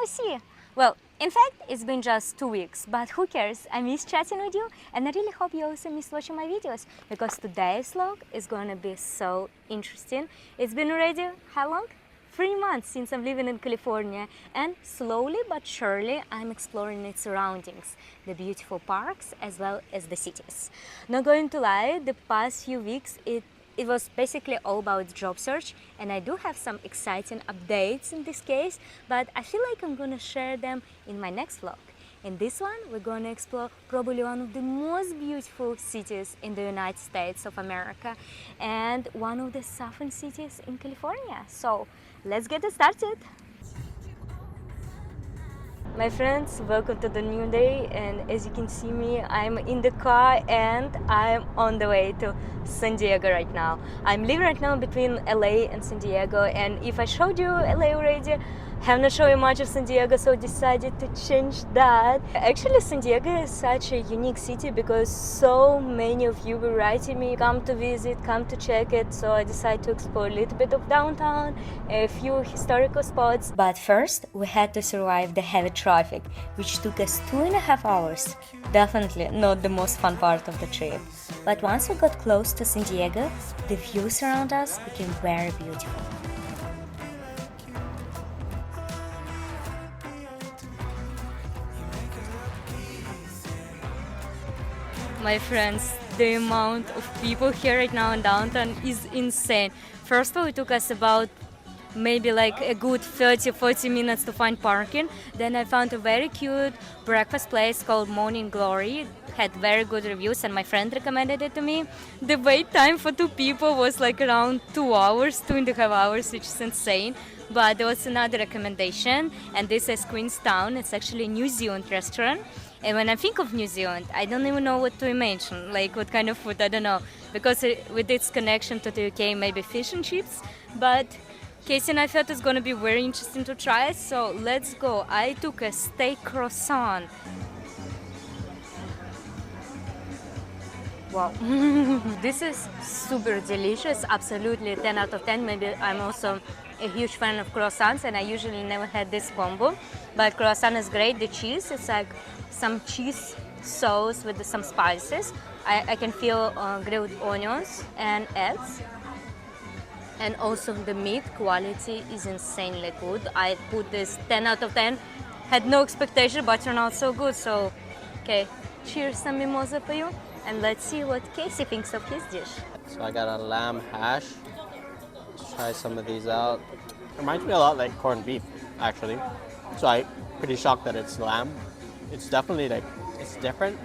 see. Well, in fact, it's been just 2 weeks, but who cares? I miss chatting with you, and I really hope you also miss watching my videos, because today's vlog is gonna be so interesting. It's been already, how long? 3 months since I'm living in California, and slowly but surely I'm exploring its surroundings, the beautiful parks as well as the cities. Not going to lie, the past few weeks it was basically all about job search, and I do have some exciting updates in this case, but I feel like I'm gonna share them in my next vlog. In this one, we're gonna explore probably one of the most beautiful cities in the United States of America and one of the southern cities in California. So let's get it started. My friends, welcome to the new day, and as you can see me, I'm in the car and I'm on the way to San Diego right now. I'm living right now between LA and San Diego, and if I showed you LA already, have not shown you much of San Diego, so decided to change that. Actually, San Diego is such a unique city because so many of you were writing me, come to visit, come to check it, so I decided to explore a little bit of downtown, a few historical spots. But first, we had to survive the heavy traffic, which took us 2.5 hours. Definitely not the most fun part of the trip. But once we got close to San Diego, the views around us became very beautiful. My friends, the amount of people here right now in downtown is insane. First of all, it took us about maybe like a good 30-40 minutes to find parking. Then I found a very cute breakfast place called Morning Glory. It had very good reviews and my friend recommended it to me. The wait time for 2 people was like around 2 hours, 2.5 hours, which is insane. But there was another recommendation, and this is Queenstown. It's actually a New Zealand restaurant. And when I think of New Zealand, I don't even know what to imagine, like what kind of food, I don't know. Because with its connection to the UK, maybe fish and chips. But Casey and I thought it's gonna be very interesting to try, so let's go. I took a steak croissant. Wow, this is super delicious, absolutely 10 out of 10. Maybe I'm also a huge fan of croissants and I usually never had this combo. But croissant is great, the cheese, it's like some cheese sauce with some spices. I can feel grilled onions and eggs. And also the meat quality is insanely good. I put this 10 out of 10. Had no expectation, but turned out so good. So, okay, cheers some mimosa for you. And let's see what Casey thinks of his dish. So I got a lamb hash. Let's try some of these out. Reminds me a lot like corned beef, actually. So I'm pretty shocked that it's lamb. It's definitely like, it's different.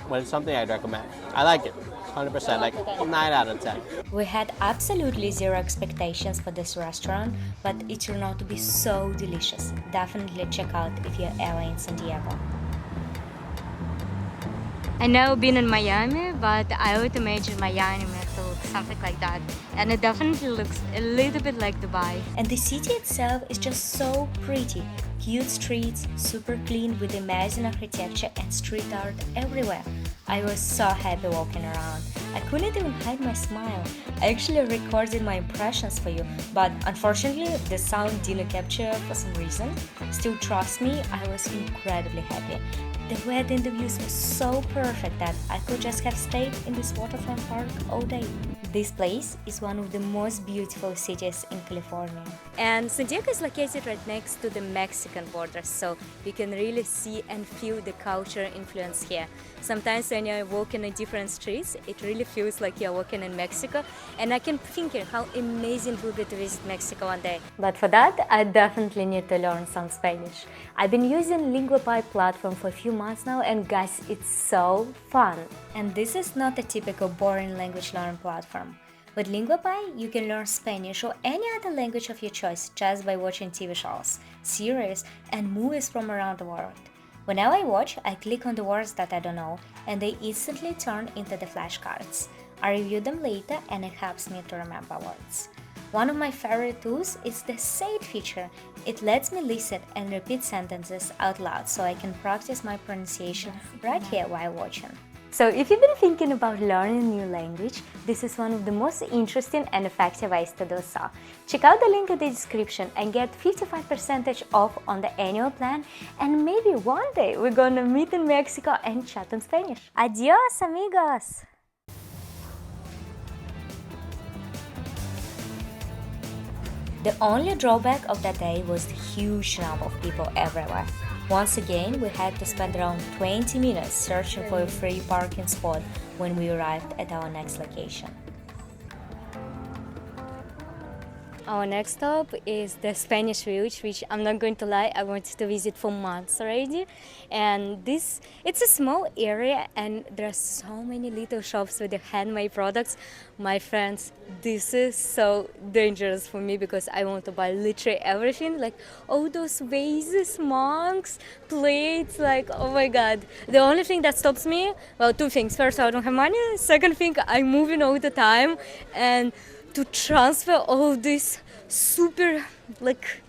But it's something I'd recommend. I like it. 100%, like 9 out of 10. We had absolutely zero expectations for this restaurant, but it turned out to be so delicious. Definitely check out if you're ever in San Diego. I've never been in Miami, but I would imagine Miami to look something like that. And it definitely looks a little bit like Dubai. And the city itself is just so pretty. Cute streets, super clean with amazing architecture and street art everywhere. I was so happy walking around. I couldn't even hide my smile. I actually recorded my impressions for you, but unfortunately the sound didn't capture for some reason. Still, trust me, I was incredibly happy. The weather and the views were so perfect that I could just have stayed in this waterfront park all day. This place is one of the most beautiful cities in California. And San Diego is located right next to the Mexican border, so you can really see and feel the culture influence here. Sometimes when you're walking in different streets, it really feels like you're walking in Mexico, and I can think how amazing it would be to visit Mexico one day. But for that, I definitely need to learn some Spanish. I've been using LinguaPie platform for a few months now, and guys, it's so fun. And this is not a typical boring language learning platform. With LinguaPie, you can learn Spanish or any other language of your choice just by watching TV shows, series, and movies from around the world. Whenever I watch, I click on the words that I don't know, and they instantly turn into the flashcards. I review them later, and it helps me to remember words. One of my favorite tools is the Say It feature. It lets me listen and repeat sentences out loud so I can practice my pronunciation right here while watching. So if you've been thinking about learning a new language, this is one of the most interesting and effective ways to do so. Check out the link in the description and get 55% off on the annual plan, and maybe one day we're gonna meet in Mexico and chat in Spanish. Adios, amigos! The only drawback of that day was the huge number of people everywhere. Once again, we had to spend around 20 minutes searching for a free parking spot when we arrived at our next location. Our next stop is the Spanish Village, which I'm not going to lie, I wanted to visit for months already. And it's a small area and there are so many little shops with the handmade products. My friends, this is so dangerous for me because I want to buy literally everything, like all those vases, mugs, plates, like oh my god. The only thing that stops me, well, two things. First, I don't have money. Second thing, I'm moving all the time, and to transfer all this super, like,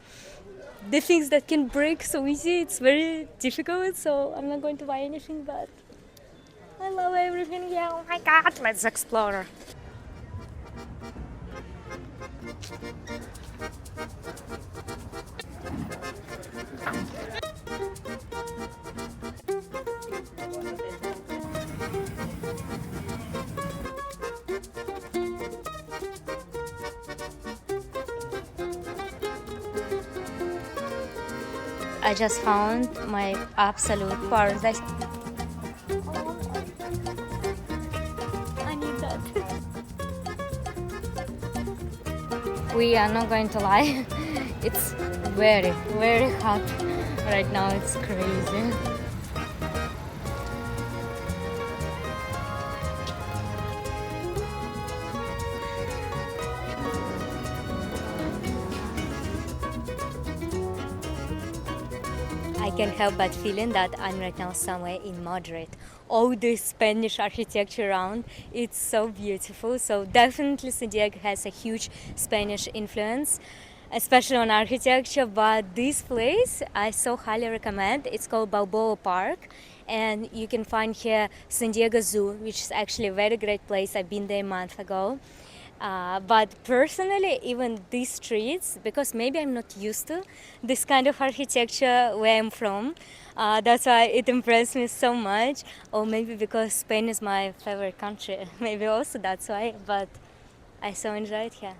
the things that can break so easy, it's very difficult, so I'm not going to buy anything, but I love everything. Yeah, oh my god, let's explore. I just found my absolute paradise. I need that. We are not going to lie. It's very, very hot right now. It's crazy. I can't help but feeling that I'm right now somewhere in Madrid. All this Spanish architecture around, it's so beautiful. So definitely San Diego has a huge Spanish influence, especially on architecture. But this place I so highly recommend. It's called Balboa Park, and you can find here San Diego Zoo, which is actually a very great place. I've been there a month ago. But personally, even these streets, because maybe I'm not used to this kind of architecture where I'm from, that's why it impressed me so much. Or maybe because Spain is my favorite country, maybe also that's why, but I so enjoyed here.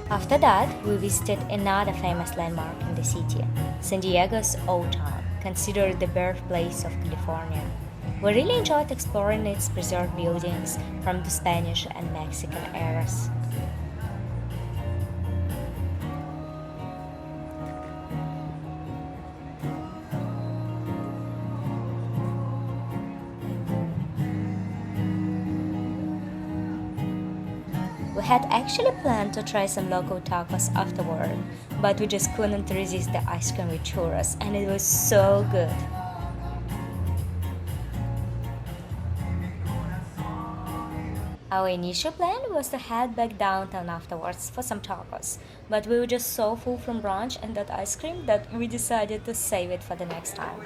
After that, we visited another famous landmark in the city, San Diego's Old Town, considered the birthplace of California. We really enjoyed exploring its preserved buildings from the Spanish and Mexican eras. We had actually planned to try some local tacos afterward, but we just couldn't resist the ice cream with churros, and it was so good. Our initial plan was to head back downtown afterwards for some tacos, but we were just so full from brunch and that ice cream that we decided to save it for the next time.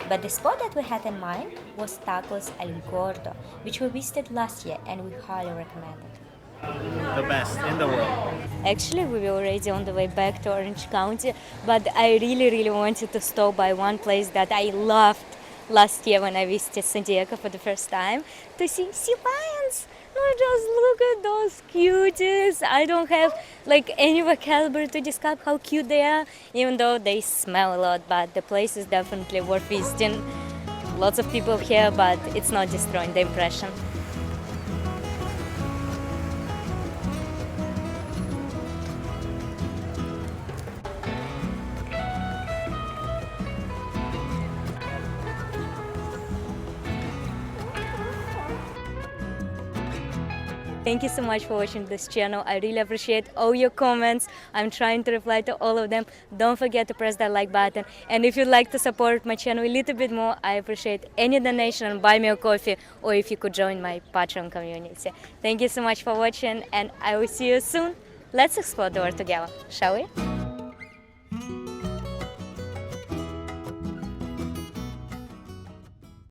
But the spot that we had in mind was Tacos El Gordo, which we visited last year and we highly recommend it. The best in the world. Actually, we were already on the way back to Orange County, but I really wanted to stop by one place that I loved last year when I visited San Diego for the first time, to see sea lions. No, just look at those cuties. I don't have like any vocabulary to describe how cute they are, even though they smell a lot, but the place is definitely worth visiting. Lots of people here, but it's not destroying the impression. Thank you so much for watching this channel. I really appreciate all your comments. I'm trying to reply to all of them. Don't forget to press that like button. And if you'd like to support my channel a little bit more, I appreciate any donation and buy me a coffee, or if you could join my Patreon community. Thank you so much for watching, and I will see you soon. Let's explore the world together, shall we?